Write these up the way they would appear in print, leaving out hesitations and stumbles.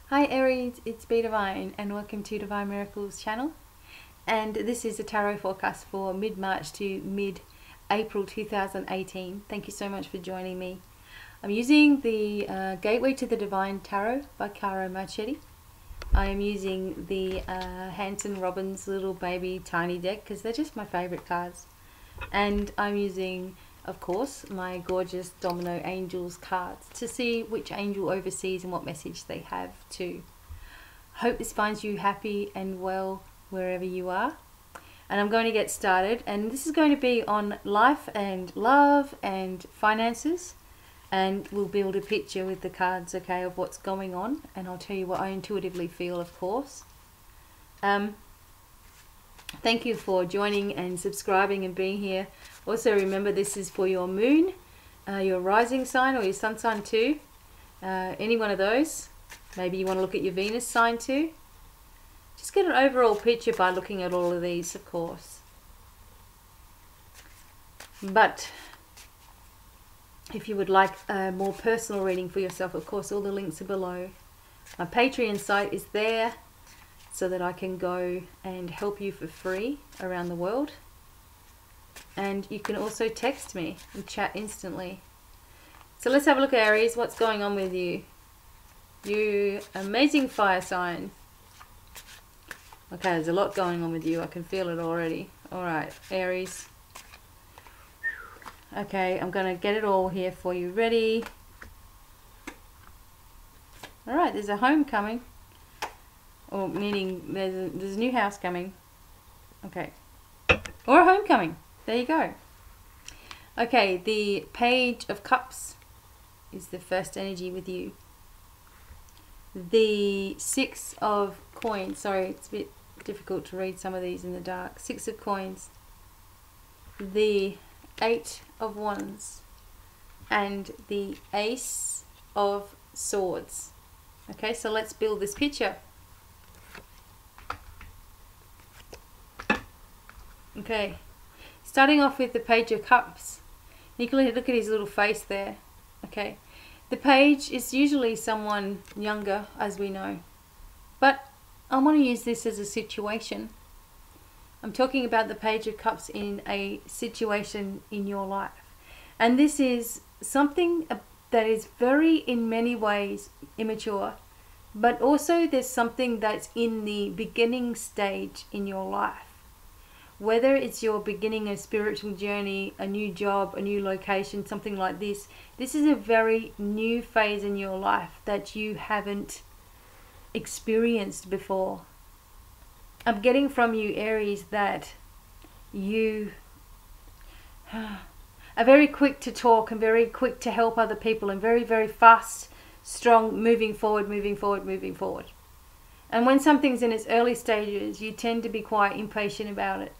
Hi Aries, it's Devine and welcome to Divine Miracles channel. And this is a tarot forecast for mid-March to mid-April 2018. Thank you so much for joining me. I'm using the Gateway to the Divine Tarot by Caro Marchetti. I am using the Hanson Robbins Little Baby Tiny deck because they're just my favorite cards. And I'm using, of course, my gorgeous Domino Angels cards to see which angel oversees and what message they have too. Hope this finds you happy and well wherever you are. And I'm going to get started, and this is going to be on life and love and finances, and we'll build a picture with the cards, okay, of what's going on, and I'll tell you what I intuitively feel, of course. Thank you for joining and subscribing and being here. Also remember, this is for your moon, your rising sign, or your sun sign too. Any one of those. Maybe you want to look at your Venus sign too. Just get an overall picture by looking at all of these, of course. But if you would like a more personal reading for yourself, of course, all the links are below. My Patreon site is there, so that I can go and help you for free around the world. And you can also text me and chat instantly. So let's have a look at Aries. What's going on with you? You amazing fire sign. Okay, there's a lot going on with you. I can feel it already. Alright, Aries. Okay, I'm going to get it all here for you. Ready? Alright, there's a homecoming. Or meaning there's a new house coming. Okay. Or a homecoming. There you go. Okay, the Page of Cups is the first energy with you. The Six of Coins. Sorry, it's a bit difficult to read some of these in the dark. Six of Coins. The Eight of Wands. And the Ace of Swords. Okay, so let's build this picture. Okay, starting off with the Page of Cups. You can look at his little face there. Okay, the page is usually someone younger, as we know, but I want to use this as a situation. I'm talking about the Page of Cups in a situation in your life, and this is something that is very, in many ways, immature, but also there's something that's in the beginning stage in your life. Whether it's your beginning a spiritual journey, a new job, a new location, something like this, this is a very new phase in your life that you haven't experienced before. I'm getting from you, Aries, that you are very quick to talk and very quick to help other people and very, very fast, strong, moving forward, moving forward, moving forward. And when something's in its early stages, you tend to be quite impatient about it.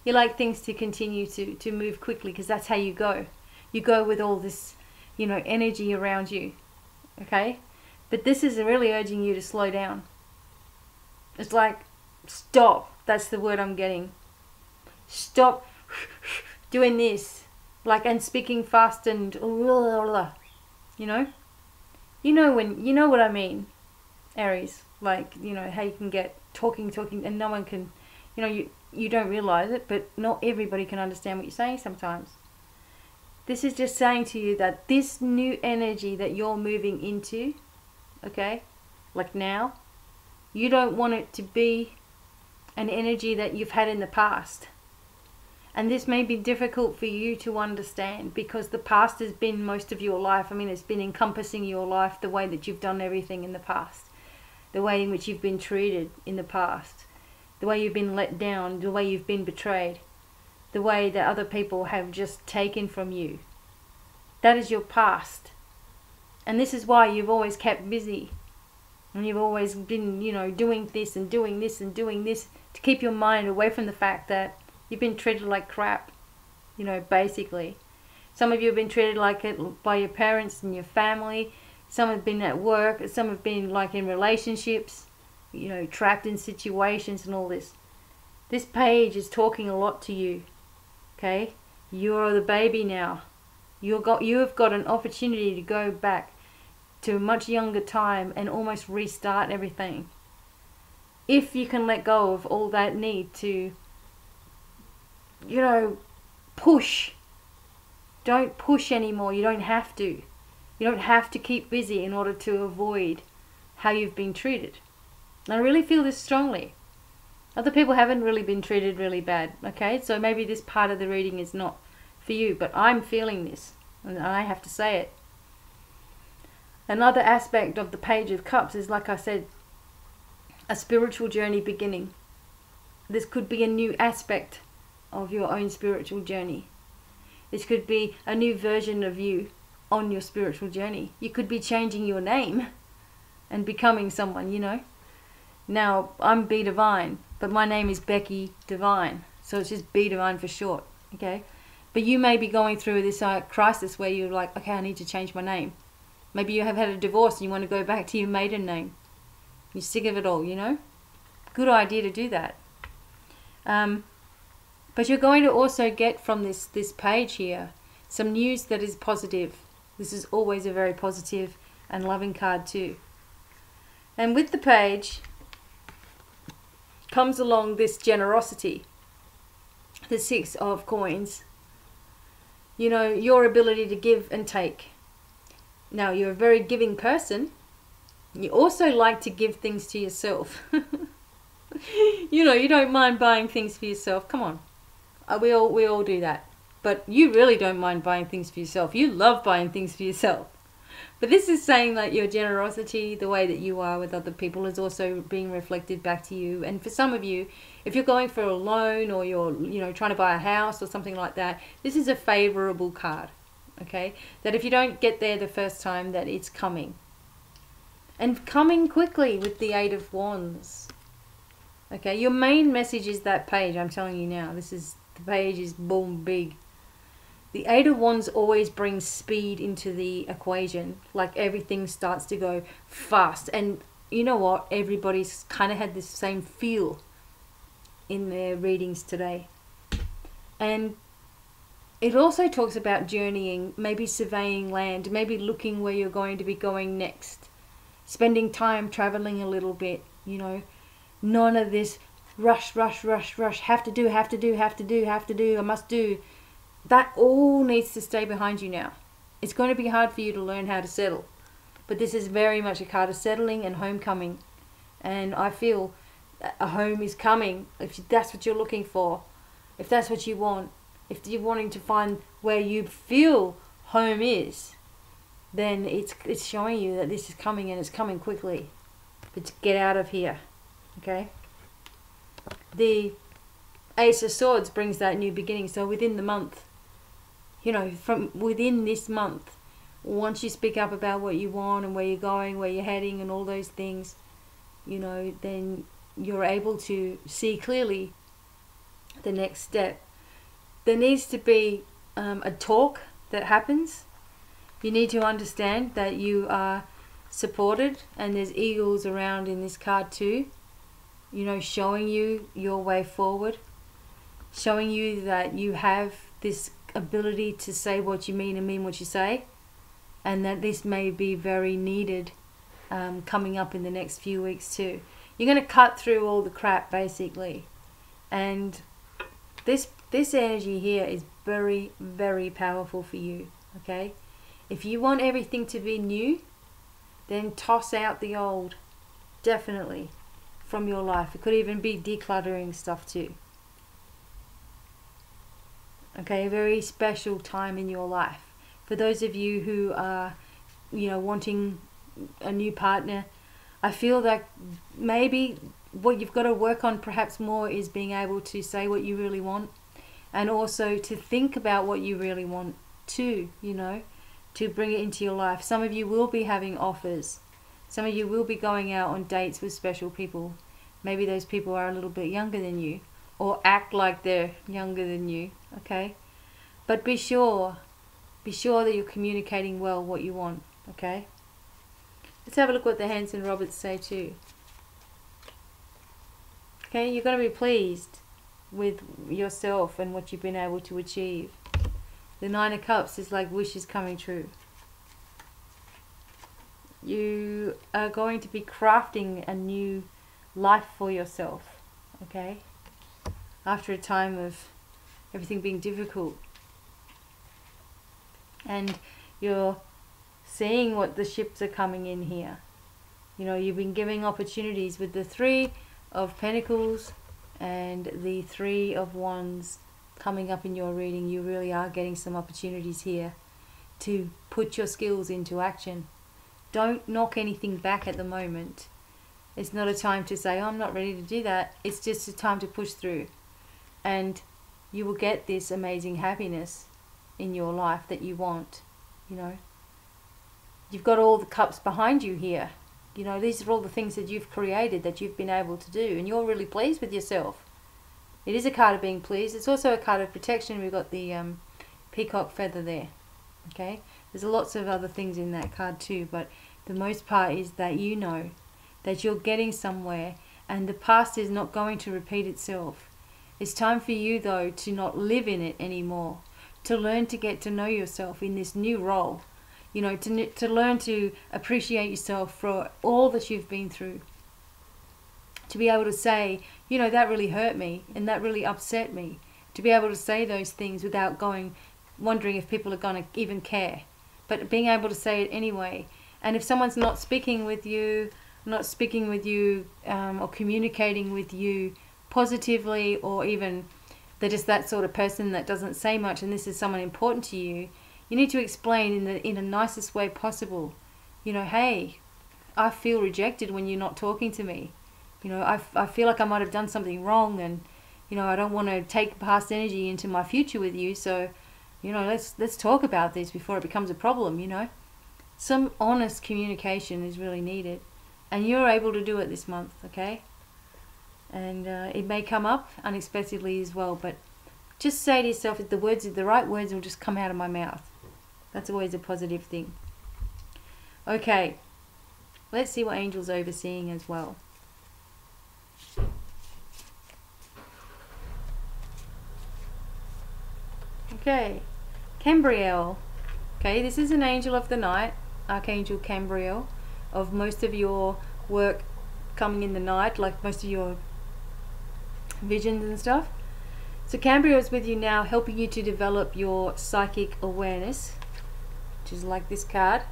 You like things to continue to move quickly because that's how you go. You go with all this, you know, energy around you. Okay? But this is really urging you to slow down. It's like, stop. That's the word I'm getting. Stop doing this. Like, and speaking fast and you know? You know what I mean, Aries. Like, you know, how you can get talking and no one can, you know, you don't realize it, but not everybody can understand what you're saying sometimes. This is just saying to you that this new energy that you're moving into, okay, like now, you don't want it to be an energy that you've had in the past. And this may be difficult for you to understand because the past has been most of your life. I mean, it's been encompassing your life, the way that you've done everything in the past, the way in which you've been treated in the past, the way you've been let down, the way you've been betrayed, the way that other people have just taken from you. That is your past. And this is why you've always kept busy. And you've always been, you know, doing this and doing this and doing this to keep your mind away from the fact that you've been treated like crap, you know, basically. Some of you have been treated like it by your parents and your family. Some have been at work. Some have been like in relationships, you know, trapped in situations and all this. This page is talking a lot to you. Okay? You're the baby now. You have got an opportunity to go back to a much younger time and almost restart everything. If you can let go of all that need to, you know, push. Don't push anymore. You don't have to. You don't have to keep busy in order to avoid how you've been treated. And I really feel this strongly. Other people haven't really been treated really bad, okay? So maybe this part of the reading is not for you, but I'm feeling this, and I have to say it. Another aspect of the Page of Cups is, like I said, a spiritual journey beginning. This could be a new aspect of your own spiritual journey. This could be a new version of you on your spiritual journey. You could be changing your name and becoming someone, you know. Now, I'm B Devine, but my name is Becky Devine, so it's just B Devine for short, okay? But you may be going through this crisis where you're like, okay, I need to change my name. Maybe you have had a divorce and you want to go back to your maiden name. You're sick of it all, you know? Good idea to do that. But you're going to also get from this page here some news that is positive. This is always a very positive and loving card too. And with the page comes along this generosity. The 6 of coins. You know, your ability to give and take. Now, you're a very giving person. You also like to give things to yourself. You know, you don't mind buying things for yourself. Come on. We all do that. But you really don't mind buying things for yourself. You love buying things for yourself. But this is saying that your generosity, the way that you are with other people, is also being reflected back to you. And for some of you, if you're going for a loan or you're, you know, trying to buy a house or something like that, this is a favorable card. Okay? That if you don't get there the first time, that it's coming. And coming quickly with the 8 of Wands. Okay? Your main message is that page. I'm telling you now. The page is boom, big. The 8 of Wands always brings speed into the equation. Like everything starts to go fast. And you know what? Everybody's kind of had this same feel in their readings today. And it also talks about journeying, maybe surveying land, maybe looking where you're going to be going next. Spending time traveling a little bit, you know. None of this rush, rush, rush, rush. Have to do, have to do, have to do, have to do, I must do. That all needs to stay behind you now. It's going to be hard for you to learn how to settle. But this is very much a card of settling and homecoming. And I feel a home is coming. If that's what you're looking for. If that's what you want. If you're wanting to find where you feel home is. Then it's showing you that this is coming, and it's coming quickly. But get out of here. Okay? The Ace of Swords brings that new beginning. So within the month, you know, from within this month, once you speak up about what you want and where you're going, where you're heading and all those things, you know, then you're able to see clearly the next step. There needs to be a talk that happens. You need to understand that you are supported, and there's eagles around in this card too, you know, showing you your way forward, showing you that you have this ability to say what you mean and mean what you say, and that this may be very needed coming up in the next few weeks too. You're going to cut through all the crap basically, and this energy here is very, very powerful for you. Okay, if you want everything to be new, then toss out the old, definitely, from your life. It could even be decluttering stuff too. Okay, a very special time in your life. For those of you who are, you know, wanting a new partner, I feel that maybe what you've got to work on perhaps more is being able to say what you really want, and also to think about what you really want too, you know, to bring it into your life. Some of you will be having offers. Some of you will be going out on dates with special people. Maybe those people are a little bit younger than you, or act like they're younger than you, okay? But be sure that you're communicating well what you want, okay? Let's have a look what the Hanson Roberts say too. Okay, you're going to be pleased with yourself and what you've been able to achieve. The 9 of Cups is like wishes coming true. you are going to be crafting a new life for yourself, okay? After a time of everything being difficult. And you're seeing what the ships are coming in here. You know, you've been giving opportunities with the Three of Pentacles and the Three of Wands coming up in your reading. You really are getting some opportunities here to put your skills into action. Don't knock anything back at the moment. It's not a time to say, oh, I'm not ready to do that. It's just a time to push through. And you will get this amazing happiness in your life that you want, you know. You've got all the cups behind you here. You know, these are all the things that you've created, that you've been able to do, and you're really pleased with yourself. It is a card of being pleased. It's also a card of protection. We've got the peacock feather there. Okay, there's lots of other things in that card too, but the most part is that you know that you're getting somewhere, and the past is not going to repeat itself. It's time for you, though, to not live in it anymore, to learn to get to know yourself in this new role. You know, to learn to appreciate yourself for all that you've been through. To be able to say, you know, that really hurt me and that really upset me. To be able to say those things without wondering if people are going to even care. But being able to say it anyway. And if someone's not speaking with you or communicating with you positively, or even they're just that sort of person that doesn't say much and this is someone important to you, you need to explain in the nicest way possible. You know, hey, I feel rejected when you're not talking to me. You know, I feel like I might have done something wrong, and, you know, I don't want to take past energy into my future with you. So, you know, let's talk about this before it becomes a problem, you know. Some honest communication is really needed. And you're able to do it this month, okay? And it may come up unexpectedly as well, but just say to yourself, if the right words will just come out of my mouth. That's always a positive thing. Okay, let's see what Angel's overseeing as well. Okay, Cambriel. Okay, this is an angel of the night, Archangel Cambriel, of most of your work coming in the night, like most of your visions and stuff. So Cambriel is with you now, helping you to develop your psychic awareness, which is like this card.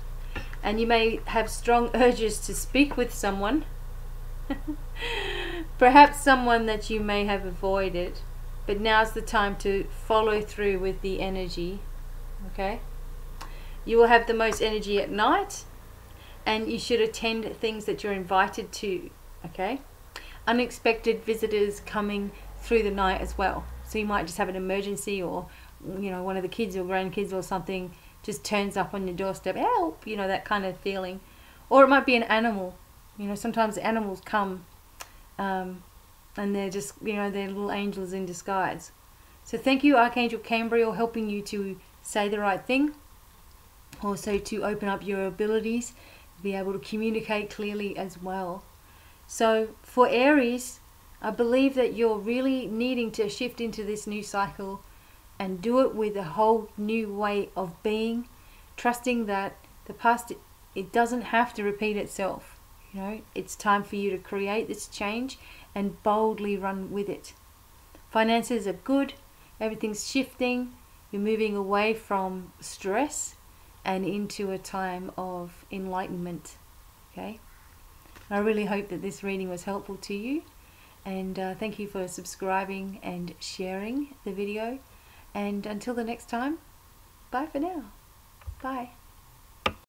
And you may have strong urges to speak with someone, perhaps someone that you may have avoided, but now's the time to follow through with the energy, okay? You will have the most energy at night, and you should attend things that you're invited to, okay? Unexpected visitors coming through the night as well. So you might just have an emergency, or, you know, one of the kids or grandkids or something just turns up on your doorstep, help, you know, that kind of feeling. Or it might be an animal. You know, sometimes animals come and they're just, you know, they're little angels in disguise. So thank you, Archangel Cambriel, helping you to say the right thing. Also to open up your abilities, be able to communicate clearly as well. So for Aries, I believe that you're really needing to shift into this new cycle and do it with a whole new way of being, trusting that the past, it doesn't have to repeat itself. You know, it's time for you to create this change and boldly run with it. Finances are good, everything's shifting, you're moving away from stress and into a time of enlightenment, okay? I really hope that this reading was helpful to you, and thank you for subscribing and sharing the video, and until the next time, bye for now. Bye.